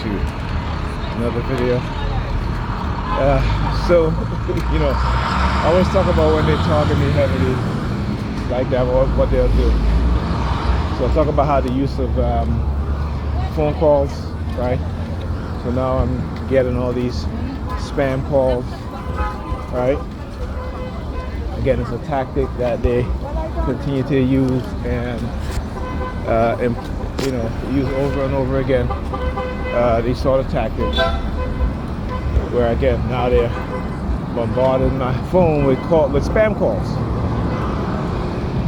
to another video. So, I always talk about when they target me heavily like that, what they'll do. So I talk about how the use of phone calls, right? So now I'm getting all these spam calls, right? Again, it's a tactic that they continue to use and use over and over again. These sort of tactics, where again now they're bombarding my phone with spam calls,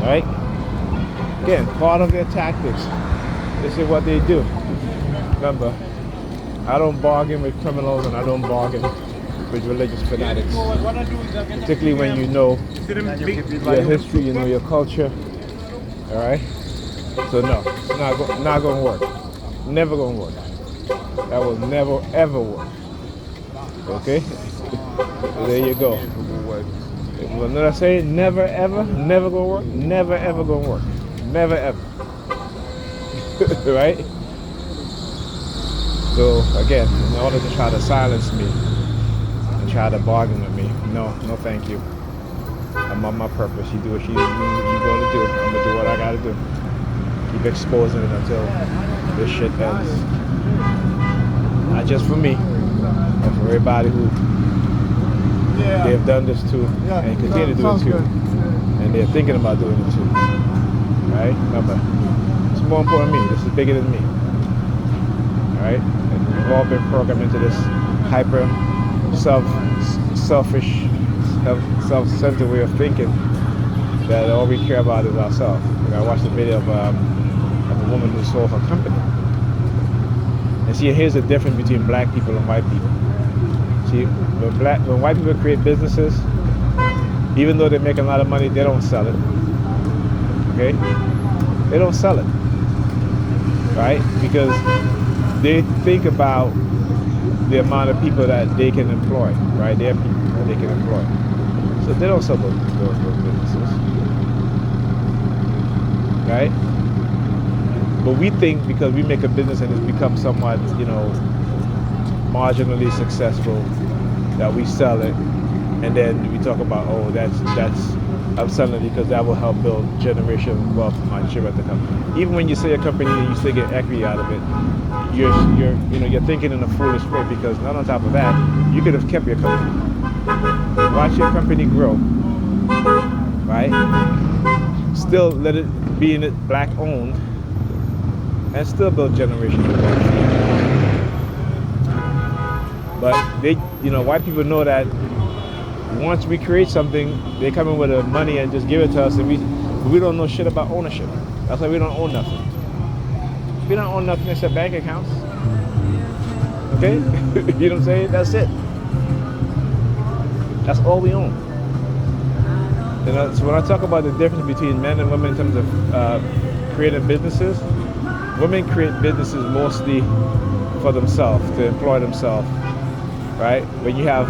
right? Again, part of their tactics. This is what they do. Remember, I don't bargain with criminals and I don't bargain with religious fanatics, particularly when you know your history, you know your culture. All right. So no, it's not gonna work. Never gonna work. That will never ever work. Okay. So there you go. Well, not I say never ever, never gonna work. Never ever gonna work. Never ever. Right? So again, in order to try to silence me and try to bargain with me, no thank you. I'm on my purpose. You do what you're gonna do. I'm gonna do what I gotta do. Keep exposing it until this shit ends. Not just for me, but for everybody who they've done this to and continue to do it to, and they're thinking about doing it too. Right? Remember, it's more important than me. This is bigger than me. Right? And we've all been programmed into this hyper selfish, self-centered way of thinking that all we care about is ourselves. I watched a video of a woman who sold her company. And see, here's the difference between black people and white people. See, when white people create businesses, even though they make a lot of money, they don't sell it. Okay? They don't sell it. Right? Because they think about the amount of people that they can employ. Right? Their people that they can employ. So they don't sell those businesses. Right? But we think because we make a business and it's become somewhat, marginally successful, that we sell it, and then we talk about, I'm selling it because that will help build generational wealth for my children at the company. Even when you sell your company and you still get equity out of it, you're thinking in a foolish way, because not on top of that, you could have kept your company. Watch your company grow, right? Still let it be in it black owned, and still build generational wealth. But white people know that once we create something, they come in with the money and just give it to us, and we don't know shit about ownership. That's why we don't own nothing. We don't own nothing except bank accounts. Okay? You know what I'm saying? That's it. That's all we own. So when I talk about the difference between men and women in terms of creating businesses, women create businesses mostly for themselves, to employ themselves, right? When you have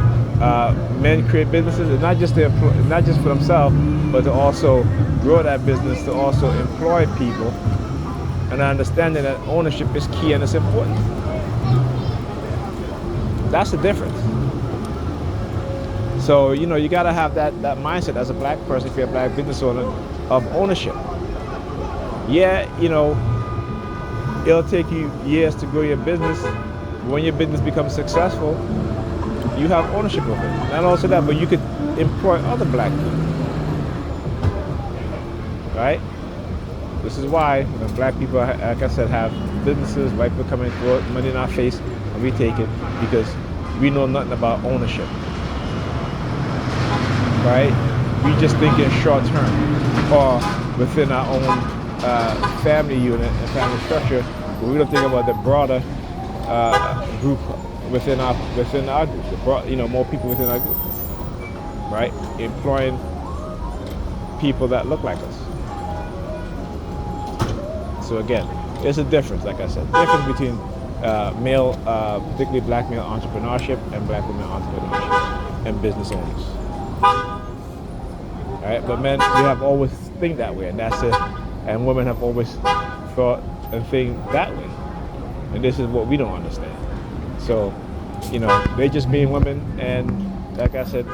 men create businesses, and not just for themselves, but to also grow that business, to also employ people, and understanding that ownership is key and it's important. That's the difference. So you gotta have that mindset as a black person, if you're a black business owner, of ownership. Yeah, it'll take you years to grow your business. When your business becomes successful, you have ownership of it. Not also that, but you could employ other black people. Right? This is why when black people, like I said, have businesses, white people come and throw money in our face, and we take it because we know nothing about ownership. Right? We just think in short term, or within our own family unit and family structure, but we don't think about the broader group within our group, more people within our group, right? Employing people that look like us. So again, there's a difference, like I said, difference between male, particularly black male entrepreneurship and black women entrepreneurship and business owners. All right, but men, we have always think that way, and that's it. And women have always thought and think that way. And this is what we don't understand. So, you know, they just being women, and like I said,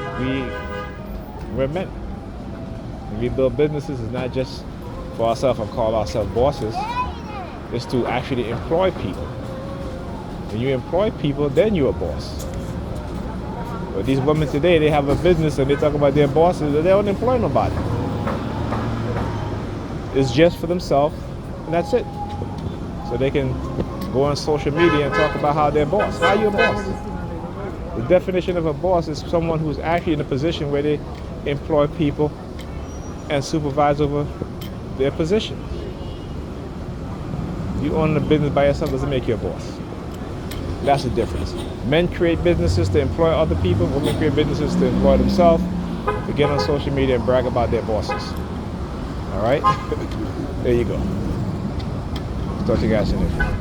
we're men. When we build businesses, it's not just for ourselves and call ourselves bosses. It's to actually employ people. When you employ people, then you're a boss. But these women today, they have a business and they talk about their bosses, but they don't employ nobody. It's just for themselves, and that's it. So they can go on social media and talk about how they're boss. How are you a boss? The definition of a boss is someone who's actually in a position where they employ people and supervise over their position. You own a business by yourself doesn't make you a boss. That's the difference. Men create businesses to employ other people. Women create businesses to employ themselves, to get on social media and brag about their bosses. All right? There you go. Talk to you guys soon.